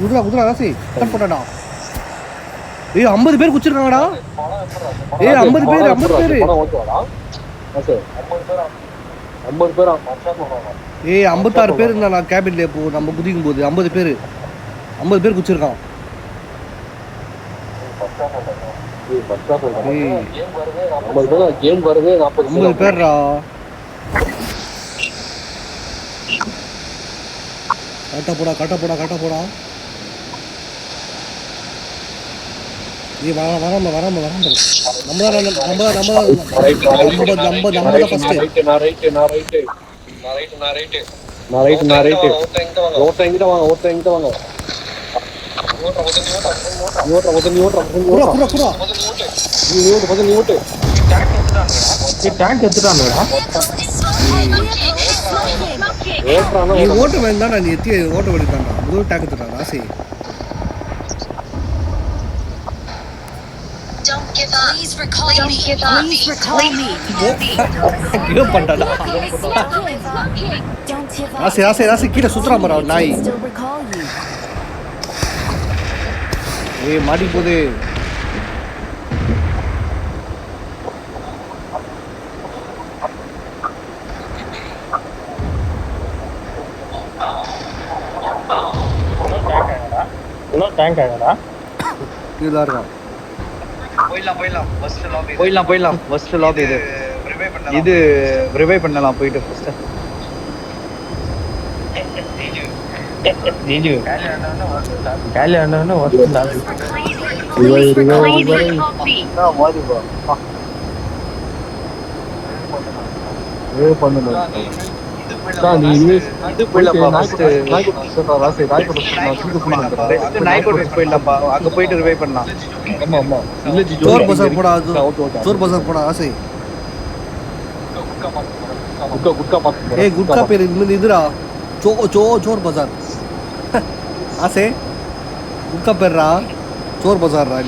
குதிரா குதிரா ராசி கட் பண்ணடா. ஏய் 50 பேர் குச்சிருக்காங்கடா. ஏய் 50 பேர் 50 பேர். ஏய் 56 பேர் இருந்தா நான் கேபின்ல போ நம்ம குதிக்கும் போது 50 பேர் 50 பேர் குச்சிருக்கான். கேம் வருது 50 பேர்ரா. கட்ட போடா. ஏய் வராம நம்ம தான் ஃபர்ஸ்ட். நான் ரைட் ஓட்ட எங்கிட்ட வாங்க ஓட்ட டேங்க் எடுத்துட்டானுடா. நீ ஓட்ட வேண்டாம் நீ எத்தி ஓட்ட வேண்டியதான்டா. முதல் டேங்க் எடுத்துட்டான் ராசி. Please recall me. கிவ் பண்ணடா. ராசி கீழ சுத்துறா மரா நாய். ஏய் மாடி போதே. டேங்க் ஆகடா. கீழ இருக்கா. போயிடலாம் ஃபர்ஸ்ட் லாபி இது ரிவைவ் பண்ணலாம் போயிட்டு ஃபர்ஸ்ட். ஜிஜு காலி ஆனவன வர்ஸ்ட் லாபி இது போயிடலாம் ஃபர்ஸ்ட். போயிடலாம்ப்பா அங்க போயிட்டு ரிவைவ் பண்ணலாம். ஆமா சோர் பசார் போடா ஆசை. குட்கா பேர் இதுரா சோர் பசார் ஆசை. குட்கா பேர்ரா சோர் பசார்ரா.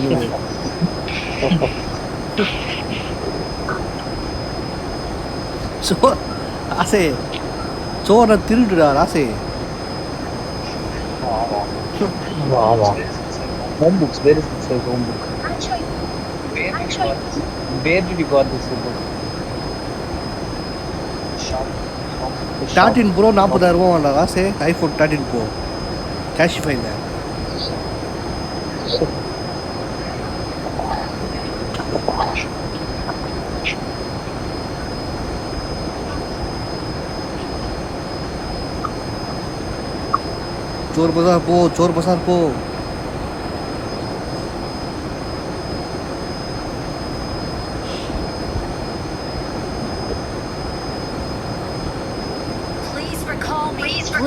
ஆசை சோரை திருடுடா ராசே. Home books, where is it says home book? Where did you got this book? Starting Pro 40,000 ரூபாய் வாங்கடா ராசே. iPhone 13 Pro Cashify ல. चोर बाजार पो.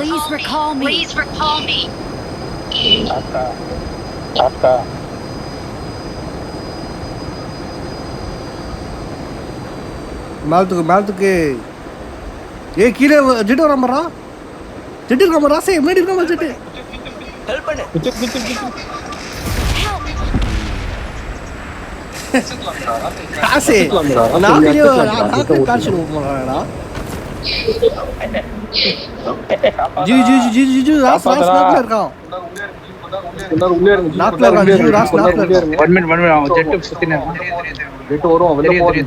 Please recall me. Taka. मालतुके. ये कीड़े जिटो रमरा. जेटी कमरा से मेडी कमरा जेटी हेल्प பண்ணு குச்சு ஆசே நாக்கு காட்சி போறாடா. ஜி ராஸ் நாக்ல இருக்கான். நாக்ல இருக்கான் ஜி ராஸ் நாக்ல இருக்கான். 1 மினிட் அவன் ஜெட் சுத்தினே ஜெட் வரும் வெளிய போய்.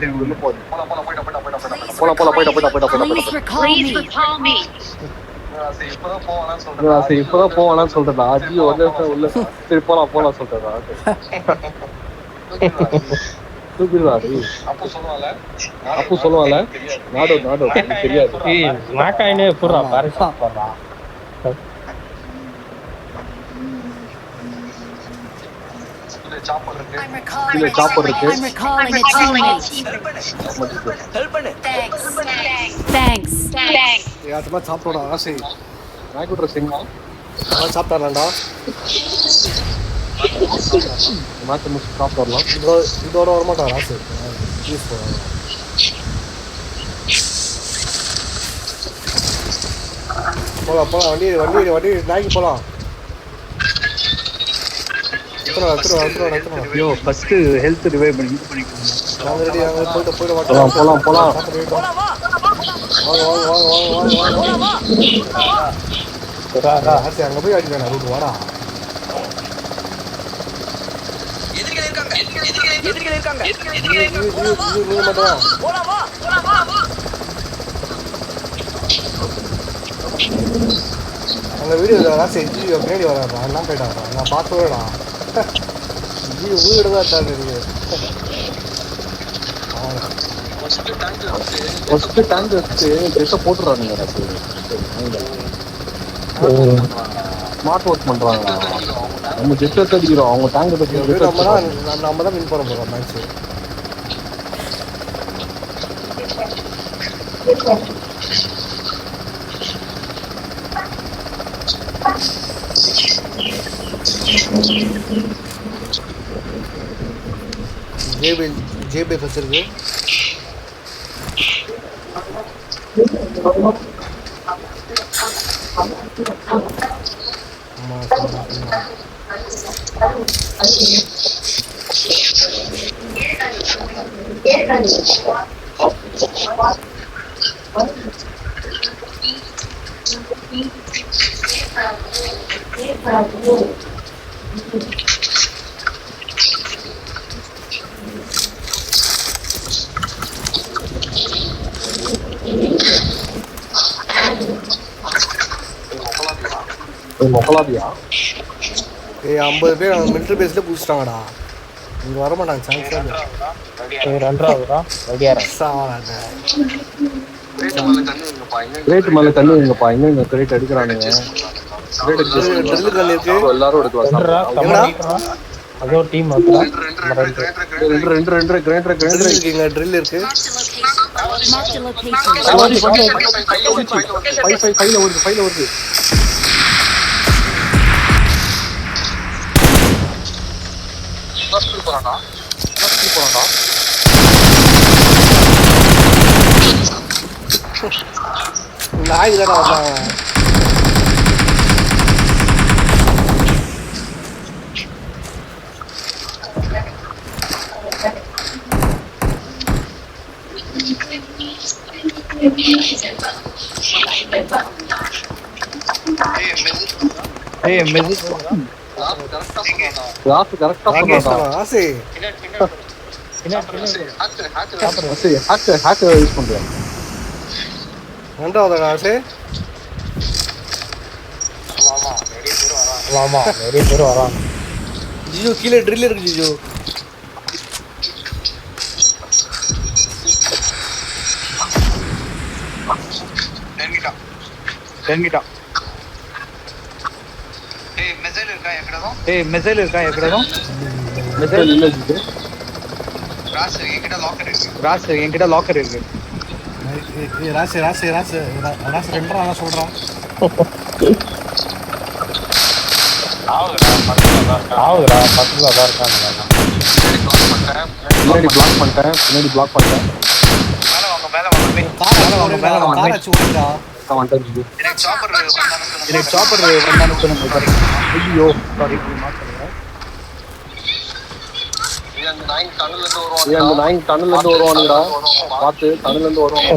இப்பதான் போவானான்னு சொல்றா. அஜி உள்ள சரி போலாம் சொல்றா. அப்போ சொல்லுவால நாடோ தெரியாது. நாக்காயினே புறா பாரிசா போறா. சாப்பர் இருக்கு. ஹெல்ப் பண்ணு. Thanks. யாத்தமா சாப்பிடடா ஆசை. நாய் குட்ற சிங்க. நான் சாப்பிட்டானடா. மாத்த முஸ் சாப்பிடலாம். இதோட வர மாட்டான் ஆசை. ப்ளீஸ் போ. போலாம் வண்டி நாய்க்கு போலாம். யோ ஃபர்ஸ்ட் ஹெல்த் ரிவைவ் பண்ணிக்கோங்க. நாங்க ரெடி போயிட்டு போலாம். வாங்க. அங்க போய் அடிக்கணும் ரூட் வாடா. எதிரிகள் இருக்காங்க. போலாமா? அந்த வீடியோ ராசி ஜியோ பின்னாடி வராடா எல்லாம் போயிட்டாடா நான் பார்த்துவேடா ஜியோ வீடு தான் தாங்க ஃபர்ஸ்ட் டேங்க் வச்சு ஜெட்டை போட்டுறானுங்க. ஸ்மார்ட் ஒர்க் பண்றாங்க. நம்ம ஜெட் அடிக்கிறோம், அவங்க டேங்க் நம்ம தான் வின் பண்ண போறோம் மேட்ச். ஜேபே வச்சிருக்கு. மொக்கலாபியா 50 பேர் மிலிட்டரி பேஸ்ல புடிச்சிட்டாங்கடா. இங்க வர மாட்டாங்க சான்ஸ் இல்ல. கிரேட் மேல தண்ணி வைங்கப்பா. இங்க கிரேட் எடுக்கறானுங்க. கிரேட் ட்ரில் கன் இருக்கு. எல்லாரும் எடுக்கலாம். அதோ டீம் வந்துடா. ரெண்டு கிரேட் இருக்குங்க. ட்ரில் இருக்கு. ஃபைல வருது. போறானா நாய் தான வந்தாங்க. மெசேஜ் கரெக்டா சொன்னாடா. ஆசை ஹேக் யூஸ் பண்றேன். ரெண்டாவது ஆசை நிறைய பேர் வரான். ஜிஜோ கீழே ட்ரில் இருக்கு. ஜிஜோ தெரிஞ்சிட்டான். மெசேஜ் இருக்கா எக்கடதும். மெசேஜ் இல்ல ஜி. ராஸ் என்கிட்ட லாக்கர் இருக்கு. ராசு ரெண்டரா சொல்றான். ஆவுதுடா பக்கத்துல தான் இருக்காங்க. பின்னாடி பிளாக் பண்ணிட்டேன். மேல வாங்க காராச்சு ஓடுடா. எனக்கு சாப்பர் வந்தானு சொல்லுங்க. ஐயோ சாரி மாத்தறேன். அந்த நாய் டனல்ல இருந்து வருவானுடா. பாத்து டனல்ல இருந்து வருவாங்க.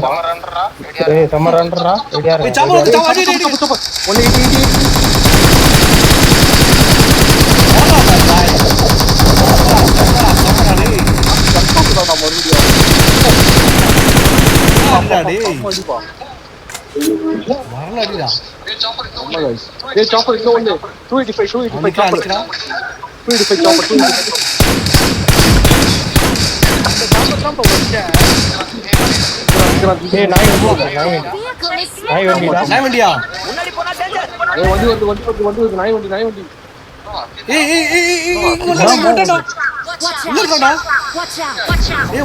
சமரன்றா ரெடியா இரு. வரலடிடா. சாப்பர் இன்னும் ஒண்ணு 285 சாப்பர். 285 சாப்பர். அந்த சாப்பர் தான் போச்சே. நாய் வண்டியா முன்னாடி போனா டேஞ்சர். வண்டி வருது. நாய் வண்டி.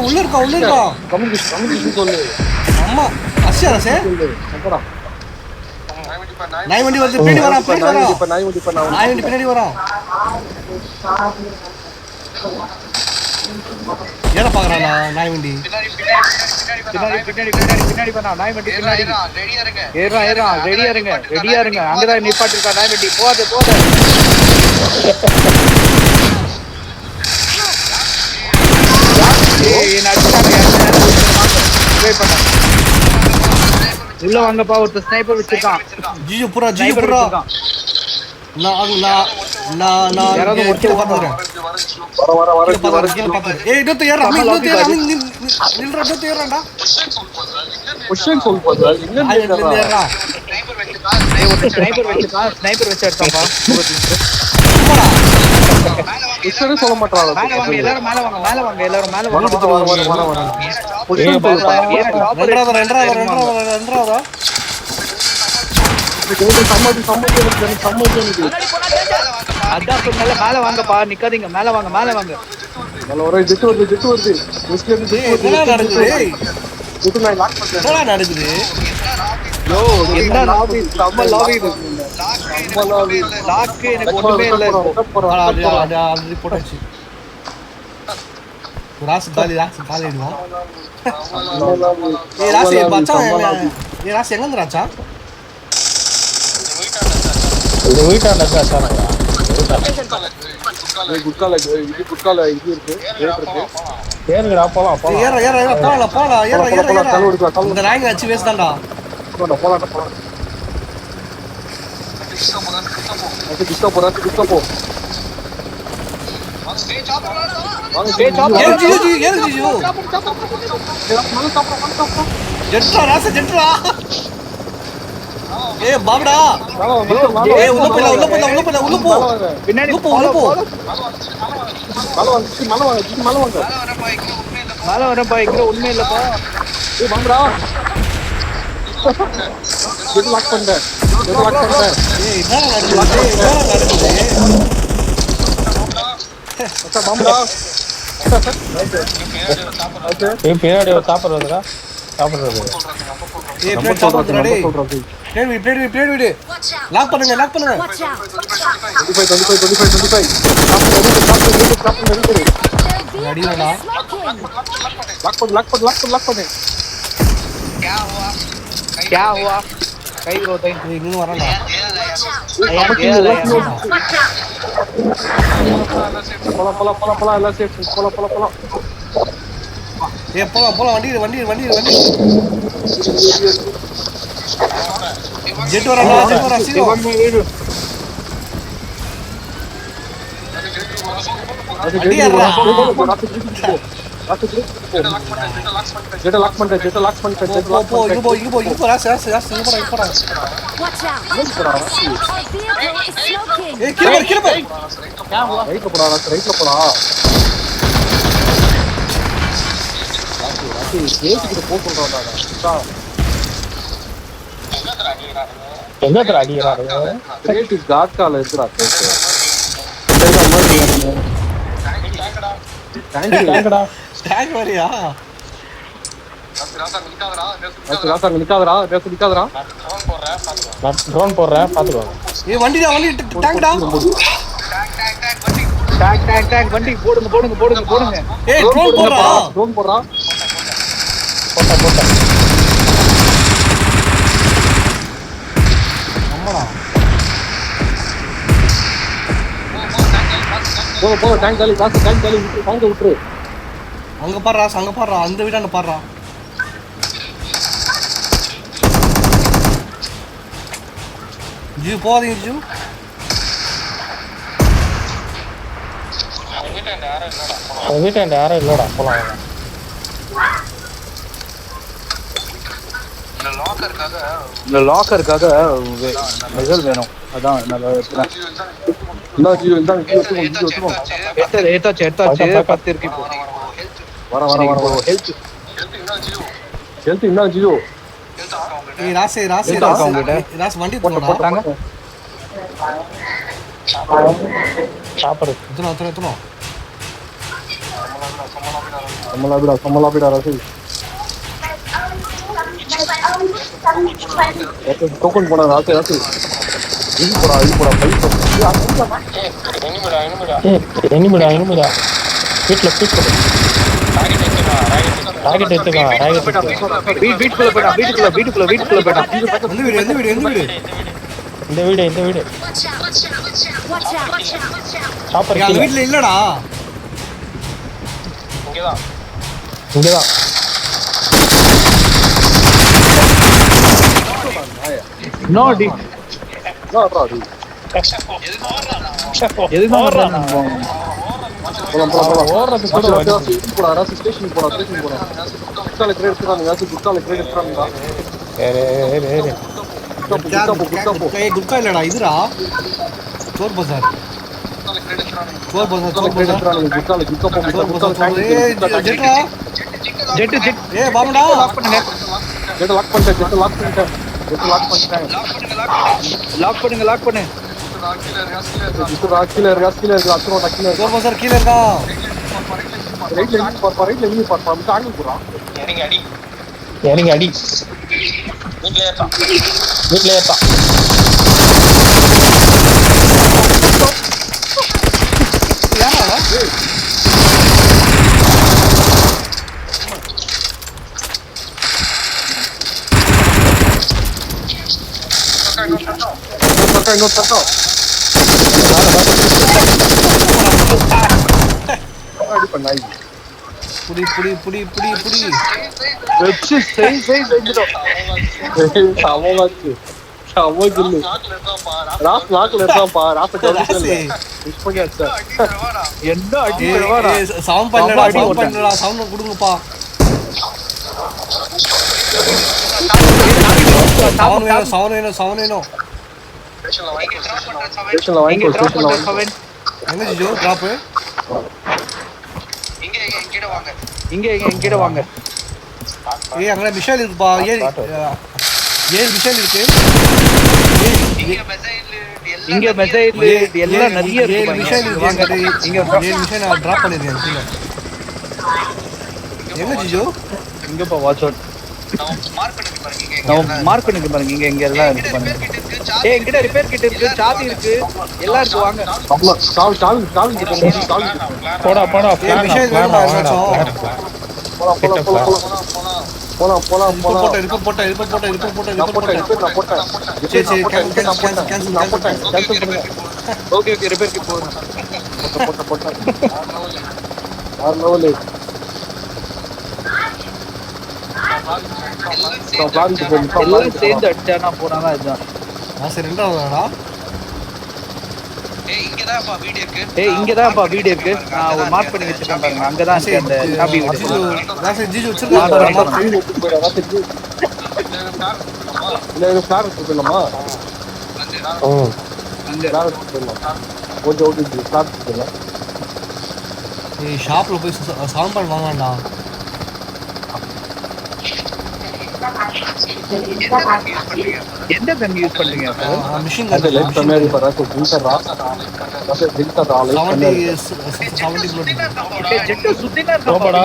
உள்ள இருக்கா. கம்யூனிகேஷன் சொல்லு. அம்மா அசியாரசே அப்படா. நாய் வண்டி வந்து பின்னாடி வரா. நாய் வண்டி பின்னாடி வரா. ஏற பாக்குறானா நாய் வண்டி. பின்னாடி பண்ணா நாய் வண்டி பின்னாடி. ரெடியா இருங்க. அங்கதான் நிப்பாட்டி இருக்கா நாய் வண்டி. போதே உள்ள வாங்கப்பா. ஒருத்தர் ஸ்னைப்பர் வச்சிருக்கான். ஜிஜு புரா நான் நான் யாராவது இங்க ஒருத்தர் கீழ பாத்துறேன். கீழ பாத்துறேன். ஏய் இன்னொருத்தன் ஏறுறான். அவன் இன்னொருத்தன் ஏறுறான். அவன் நில்றா, இன்னொருத்தன் ஏறுறான்டா. கொஸ்டின் சொல் போது ஆ, இன்னும் ஏறுறான். ஸ்னைப்பர் வச்சு எடுத்தாம்பா. கொஸ்டின் சொல்ல மாட்டாங்க. மேல வாங்க எல்லாரும் மேல வாங்க எல்லாரும் மேல வாங்க. கொஸ்டின் சொல்லுப்பா. ரெண்டாவதா சம்மதி எனக்கு. அதான் சொன்னல மேல வாங்கப்பா, நிக்காதீங்க, மேல வாங்க. நல்ல ஒரு ஜெட் வருது. முஸ்லிம் என்ன நடக்குது? ஜெட் நான் லாக் பண்றேன். என்ன நடக்குது? யோ என்ன லாபி, செம்ம லாபி இது. லாக் எனக்கு ஒண்ணுமே இல்ல இப்போ. அது போட்டாச்சு. ராஸ் காலி ஆயிடுவான். ஏய் ராசி மச்சான், ஏய் ராசி எங்க இருந்து ராச்சா? இது வீட்டாண்ட சார் குட்கால இது இருக்கு. ஏறுங்கடா போலாம் ஏற போலாம். இந்த ரேங்க் வச்சு வேஸ்ட் தான்டா. போலாம். கிஸ்டோ போ. ஏறு ஜிஜு. ஜெட்ரா. ஏய் பாபடா. ஏய் உள்ள போ. பின்னாடி உள்ள போ. மேல வரப்பா, இங்க ஒண்ணுமே இல்லப்பா. ஏய் வாங்கடா. ஜெட் லாக் பண்ணேன். ஏய் என்னடா நடக்குது? அச்சா வாங்கடா. பின்னாடி சாப்பிடுறதுடா சாப்பிடுறது. ஏய் பிளேட் சாப்பிடுறா டேய். பிளேட் விடு. லாக் பண்ணுங்க. 25 அடிடா. லாக் பண்ணு. क्या हुआ? कई रोते हैं। ஏய் இன்னும் வரடா. போலாம் எல்லாம் சேஃப். போலாம். ஏய் போலாம் வண்டி. ஜெட் வரடா சீக்கிரம். ஜெட் லாக் பண்ணிட்டேன். போ இங்க ராஸ் போடா. Watch out! Our vehicle is smoking! ஏய் கீழ பாரு. ரைட்ல போடா. கேட்டுக்கிட்டு போ சொல்றான்டா. எங்க அடிக்கிறாரு? கேட்டு காட்கால இருக்குடா கேட்டு. டேங்கடா டேக் வரியா? ராசா நிக்காதடா. நான் ட்ரோன் போடுறேன் பாத்துக்கோங்க. ஏய் வண்டி டேங்டா. टैग வண்டி போடுங்க. ஏய் ட்ரோன் போடுறா. போட்டா அம்மாடா. போ டேங்க் காலி. வாங்க விட்டுரு. அங்க பாறா. அந்த வீட்டாண்ட பாறா. ஜி போறீங்க ஜி. வீட்டாண்ட யாரும் இல்லடா போலாம். இந்த லாக்கருக்காக மெசல் வேணும். அதான் நல்லா எடுத்துறேன். எடுத்தாச்சு 10 இருக்கு இப்போ. வர ஹெல்த் என்ன ஜியோ. ஏய் ராஸ் வண்டி போட்டாங்க. சாப்பிடுறது எத்தனை சமலாபிடா ராசி. டோக்கன் போனா ராசி. இது போடா எனிமிடா வீட்டுல ராக்கெட் எடுத்துக்கலாம். வீட்டுக்குள்ள போயிட்டான். எந்த வீடு இந்த வீடு Watch out! சாப்பர் அந்த வீட்ல இல்லடா. இங்கதான் நோ டி எதுதான் வர்றான் ஓடுறது கூட வலி. போடா ஸ்டேஷன் போடா குட்டால கிரேட் எடுத்துறாங்க குட்டால கிரேட் எடுத்துறாங்க குட்கா இல்லடா இதுடா சோர் பசார் ஏ பாமடா லாக் பண்ணிட்டேன் லாக் பண்ணு கீழே இருக்கா சோர் பசார் கீழே இருக்கா இறங்கி அடி வீட்ல ஏத்தான் புடி புடி புடி புடி புடி வச்சு செஞ்சிடும் என்ன அடி சவுண்ட் பண்ணடா சவுண்ட் கொடுங்கப்பா சவுண்ட் வேணும் எங்க ஜிஜோ டிராப் இங்க வாங்க ஏய் அங்க மிஷைல் இருக்குப்பா ஏழு மிஷைல் இருக்கு இங்க மெசைல் எல்லாம் நிறைய இருக்கு ஏழு மிஷைல் இருக்கு இங்க ஏழு மிஷைல் நான் டிராப் பண்ணிருக்கேன் கீழ எங்க ஜிஜோ இங்கப்பா வாட்ச் அவுட் மார்க் பண்ணுங்க பாருங்க இங்க எல்லாம் இருக்கு பாருங்க ஏய் என்கிட்ட ரிப்பேர் கிட் இருக்கு சாவி இருக்கு எல்லாம் இருக்கு வாங்க போடா ஏழு மிஷைல் வேணும்டா போட்டேன் சரி கேன்சல் ஓகே ரிப்பேர் கிட் போடுங்க எல்லாம் சேர்ந்து அடிச்சானா போனாதான் இதுதான் சரி ரெண்டாவதுடா ஏய் இங்கதான்ப்பா வீடு இருக்கு நான் ஒரு மார்க் பண்ணி வச்சிருக்கேன் பாருங்க அங்கதான் இருக்கு அந்த சாபி வீடு ஜிஜு வச்சிருக்காங்க ஏய் ஷாப்ல போய் சவுண்ட் பண்ண வாங்கடா எந்த கன் யூஸ் பண்றீங்க மிஷின் அது லைட் கம்மியா பரா को दिलता रहा लाइट 70 blood ஏய் ஜெட் சுத்தினா ரோபோடா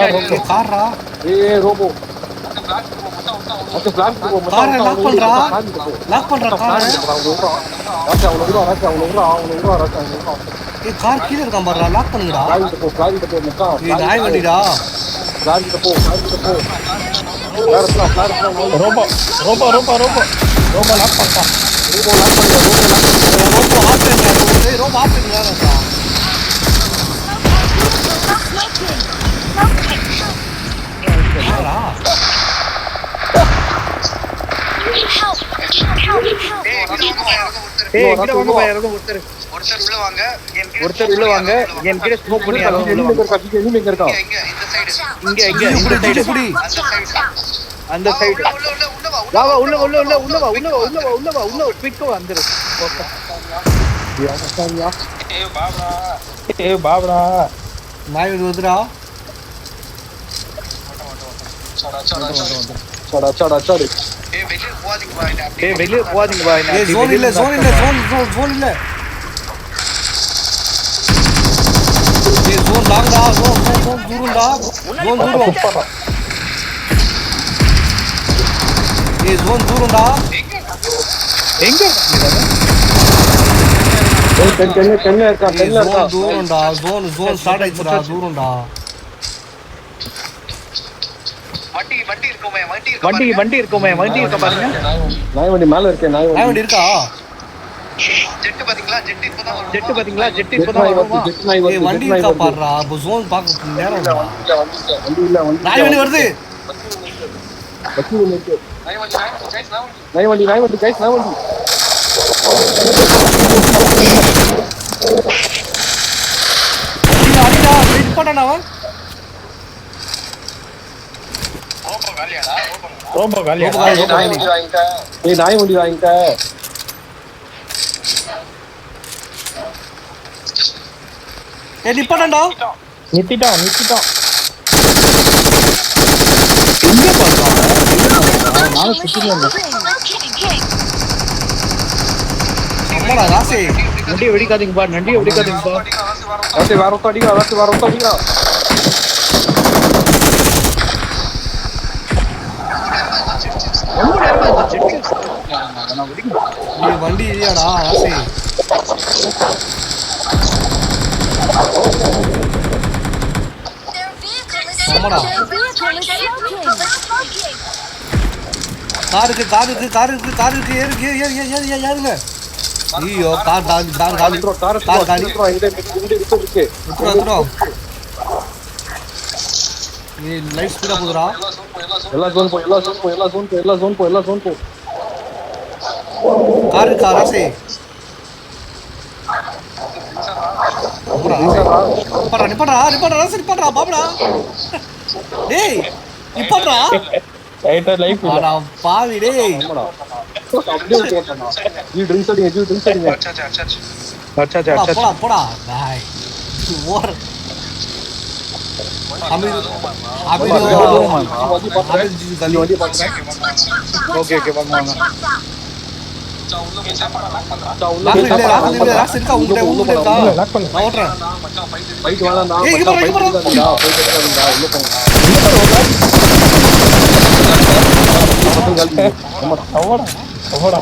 கார்ரா ए रोबो अच्छा फ्लैश को கார் லாக் பண்றா கார் ஏய் கார் கீழ இருக்கான் பாருடா லாக் பண்ணுடா ஏய் நாய் வண்டிடா ரோபோ லாக் பண்ணிட்டான் ரோபோ ஆஃப் பண்ணிடுறா ஏய் இங்க வாங்க பா யாரோ ஒருத்தர் உள்ள வாங்க என்கிட்ட ஸ்மோக் பண்ணி யாரோ உள்ள வாங்க இங்க புடி அந்த சைடு வா உள்ள குயிக்கா வந்துரு ஏய் பாபடா நாய் வந்துடா चढ़ा ஏய் வெளிய போவாதீங்க பா ஏய் ஜோன் இல்ல ஏய் ஜோன் லாங்கடா ஜோன் தூரம்டா ஜோன் தூரம் ஏய் ஜோன் தூரம்டா எங்க கண்ணு இருக்கா தூரம்டா ஜோன் ஸ்டார்ட் ஆயிடுச்சுடா தூரம்டா வண்டி இருக்குமே வண்டி இருக்க பாருங்க நாய் வண்டி மேல இருக்கே நாய் வண்டி இருக்கா ஜெட் பாத்தீங்களா ஜெட் இப்பதான் வருமா ஏய் வண்டி இருக்கா பாருடா அப்ப ஜோன் பாக்க நேரம் இல்ல வண்டி இல்ல நாய் வண்டி வருது நாய் வண்டி கைஸ் நாய் வண்டி அடிடா வெயிட் பண்ணடா அவன் ரொம்ப காலியா நாய் வண்டி வாங்கிட்ட ஏய் நாய் வண்டி வாங்கிட்ட ஏய் நிப்படா நித்திட்டான் எங்க பார்த்தான் நானும் சுத்தில அம்மாடா ராசே நண்டியை வெடிக்காதீங்கப்பா நண்டியை வெடிக்காதீங்கப்பா ராசி வேற ஒருத்த அடிக்கிறா ராசி வேற ஒருத்த அடிக்கிறா ரொம்ப நேரமா இந்த செட்டு நான் வெடிக்க நீ வண்டி இல்லையாடா ராசே அம்மாடா கார் இருக்கு ஏறுங்க ஐயோ கார் காலி கார் காலி இருக்கு நீ லைட் ஸ்பீடா போதுடா எல்லா ஜோன் போ கார் இருக்கா ராசே நிப்பாடா ராசே நிப்பாடா பாபடா டேய் நிப்பாடா ரைட்டா லைஃப் ஆடா பாவி டேய் அப்படியே போட்டேனா ஜி ட்ரிங்க்ஸ் அடிங்க அச்சா போடா டேய் ஓர் வண்டி பாக்குறேன் ஓகே வாங்க ராசே இருக்கா உங்ககிட்ட இருக்கா லாக் பண்ணு நான் ஓட்டுறேன் பைக் வேணாம்டா ஏய், இங்க பாரு, இங்க பாரு. உள்ள போங்க அவடா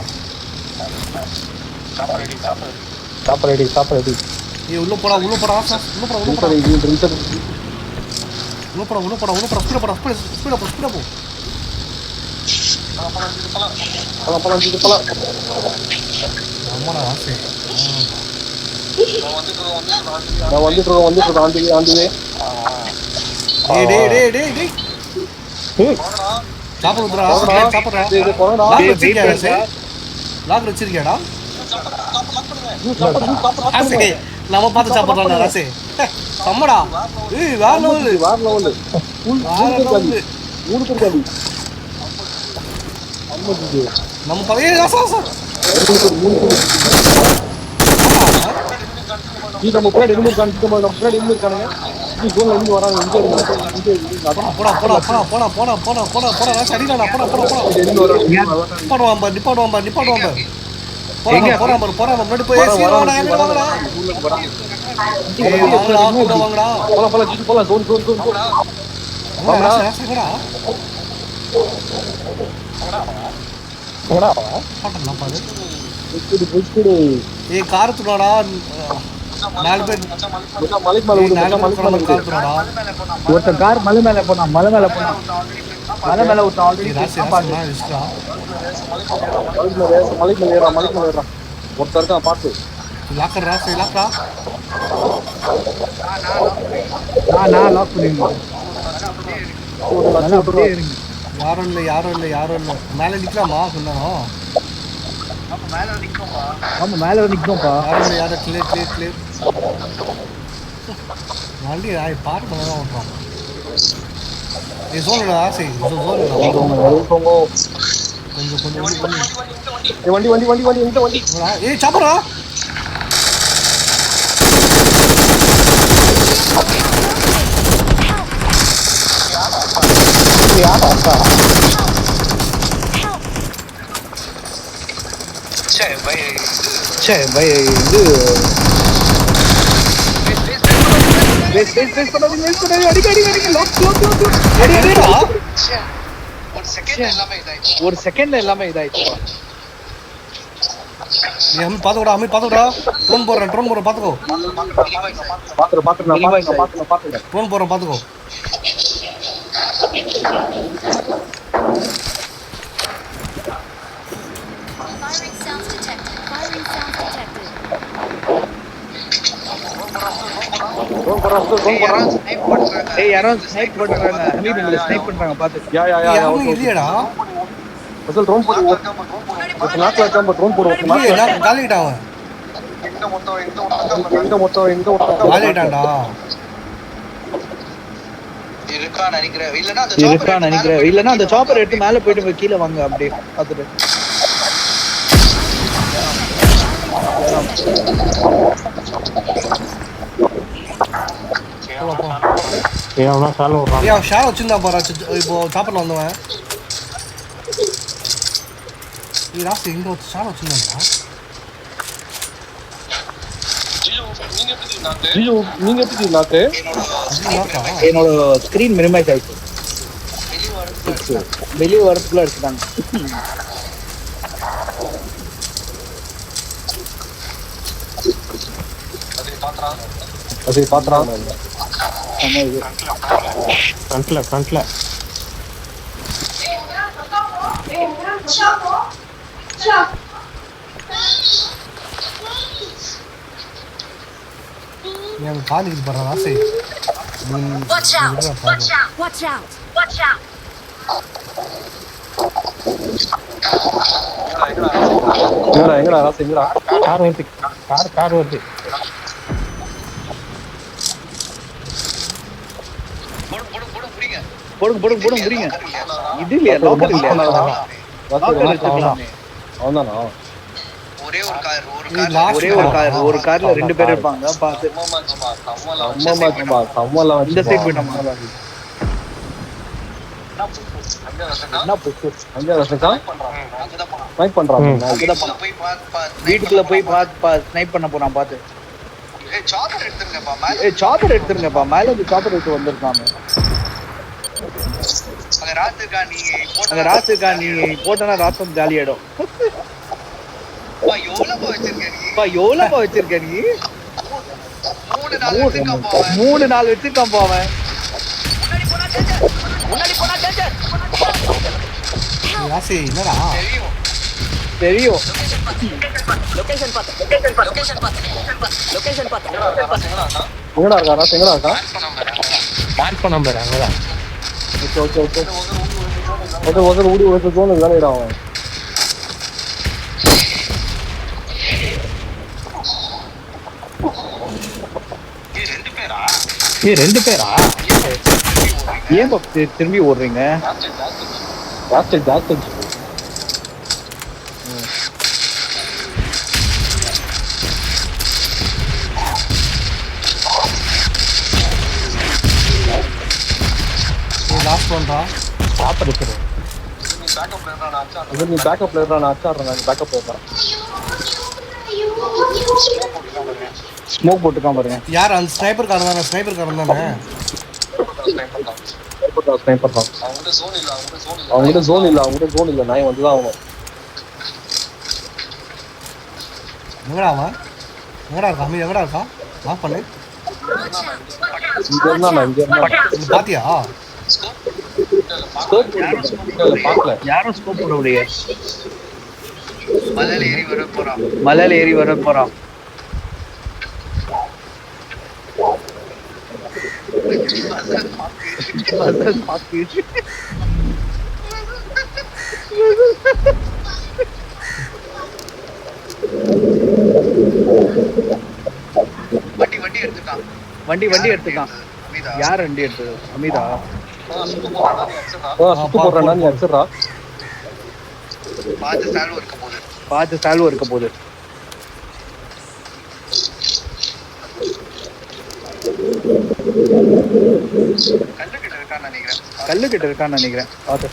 சாப்பிட ரெடி ஏய் உள்ள போடா ராசா உள்ள போடா ஸ்பீடா போ அம்மாடா ராசே நான் வந்துட்டு ஆண்டிவே டேய் சாப்பிடுறா லாக் வச்சிருக்கியாடா ராசே நம்ம பார்த்து சாப்பிடுறா ராசே அம்மாடா ஏய் வேற லெவல் நம்ம பழைய ராசா நம்ம பின்னாடி இருக்கானுங்க ஜோன்ல இருந்து வராங்க போடா ராசா அடிடா நிப்பாடுவான் போறான் முன்னாடி போய் சீரோடா எங்க வாங்கடா ஏய் வாங்கடா போலாம் ஜோன் ராசா எங்கடா பாட்டலாம் பாரு ஏய் கார் துடாடா 4 பேர் மலைக்கு மேல கார் துடாடா ஒருத்த கார் மலை மேல போனா ஒருத்த ஆல்ரெடி மலைக்கு மேல ஏறா ஒருத்தர் இருக்கான் பாத்து லாக்கர் ராசே லாக்கா நான் லாக் பண்ணிருந்தேன் யாரும் இல்ல மேல நிக்கலாமா சொன்னானோ ஆமா மேல நிக்கும்பா யாரும் கிளியர் வண்டி பாட்டு பண்ணதான் ஓட்டுறான் ஜோன்டா ராசே வண்டி இந்த வண்டி ஏய் சாப்பிடுறா பை இது பேஸ் பண்ணாதீங்க அடிக்க லாக் ஒரு செகண்ட்ல எல்லாமே இதாயிடுச்சு நீ பாத்துக்கடா ட்ரோன் போடுறேன் பாத்துக்கோ பாத்துறேன் ட்ரோன் போடுறேன் பாத்துக்கோ ஏய் யாரோ ஸ்னைப் பண்றாங்க ஹமீதுல ஸ்னைப் பண்றாங்க பாத்து யாரும் இல்லையடா அசல் ட்ரோன் போடு ஒரு நாட்ல இருக்காம ட்ரோன் போடு ஒரு நாட்ல காலிட்டான் வாங்கிட்டான்டா. இருக்கான்னு நினைக்கிறேன். இல்லன்னா அந்த சாப்பர் எடுத்து மேல போயிட்டு கீழே வாங்க அப்படியே பார்த்துட்டு. அவனா கால விடுறான். அவன் ஷேர் வச்சிருந்தான் பாரு. இப்போ சாப்பிடல வந்தவன். ராசி எங்க வச்சு ஷேர் வச்சிருந்தாங்களா? நீங்க எப்படி நாக்கு? என்னோட ஸ்கிரீன் மினிமைஸ் ஆயிடுச்சு. வெளியே வரதுக்குள்ள எடுத்துட்டாங்க. அது பாத்துறான். ஃப்ரண்ட்ல என் காலுக்கு போடுற ராசி. Watch out! Watch out! Watch out! Watch out! எங்கடா ராசி எங்கடா? கார் வருது. போடுங்க புரியுங்க. இது இல்லையா லாக்கர் இல்லையா? அவன்தானா? ஒரு கார்ல 2 பேர் இருப்பாங்க. பாத்து சம்மலாம் இந்த சைடு போய்ட்டோம். என்ன புஷ் அங்க ரசகா ஸ்னைப் பண்றான். வீட்டுக்குள்ள போய் பாத்து ஸ்னைப் பண்ண போறான். பாத்து சாப்பர் எடுத்துருங்கப்பா. மேல இருந்து சாப்பர் எடுத்து வந்திருக்காங்க. அங்க ராசுக்கா நீ போட்டனா ராசம் காலி ஆயிடும். எவ்வளவு வச்சிருக்க நீ? 3-4 வச்சிருக்கான் அவன். ராசி என்னடா தெரியும். எங்கடா இருக்கா ராசி? எங்கடா இருக்கா? மார்க் பண்ண பாரு அங்கதான். ஓகே ஓடி ஒரு ஜோன் வேலைடா அவன். ரெண்டு பேரா? ஏன் திரும்பி ஓடுறீங்க? ஜாஸ்தி லாஸ்ட் பண்றா. சாப்பிட இருக்குது. நீ பேக்கப் பிளேயரா? நான் அச்சாடுறேன். பேக்கப் பிளேயரா? ஸ்மோக் போட்டுக்காம பாருங்க. யார் அந்த ஸ்னைப்பர் காரன் தானே? ஸ்னைப்பர் தான். அவங்ககிட்ட ஜோன் இல்ல. நான் வந்துதான் ஆகணும். எங்கடா அவன்? எங்கடா இருக்கா? ஆஃப் பண்ணு. இங்க இருந்தா பாத்தியா? பாக்கல. யாரும் ஸ்கோப் போட முடியாது. மலையில ஏறி வர போறான். வண்டி எடுத்துக்கான். யார் வண்டி எடுத்தது? அமிதா. சுத்து போடுறா. நீ அடிச்சிடறா. பார்த்து சால்வ் இருக்க போகுது. கல்லு கிட்ட இருக்கான்னு நினைக்கிறேன். பார்த்து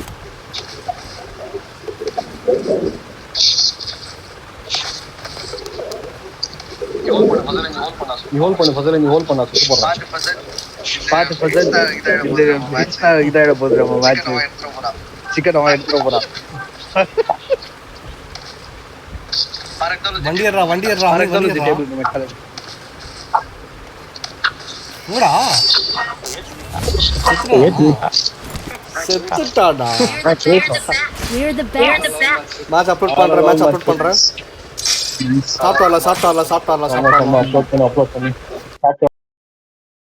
நீ ஹோல்ட் பண்ணா சுத்து போடுறான். பார்த்து இதாயிட போகுது. நம்ம மேட்ச் சிக்கன் அவன் எடுத்துட்டு போறான். வண்டி ஏறா. டேபிள் மேல என்னடா செத்துட்டாடா. We're the best. Match upload பண்றேன். சாப்பிட்டு வரலாம். அப்லோட் பண்ணி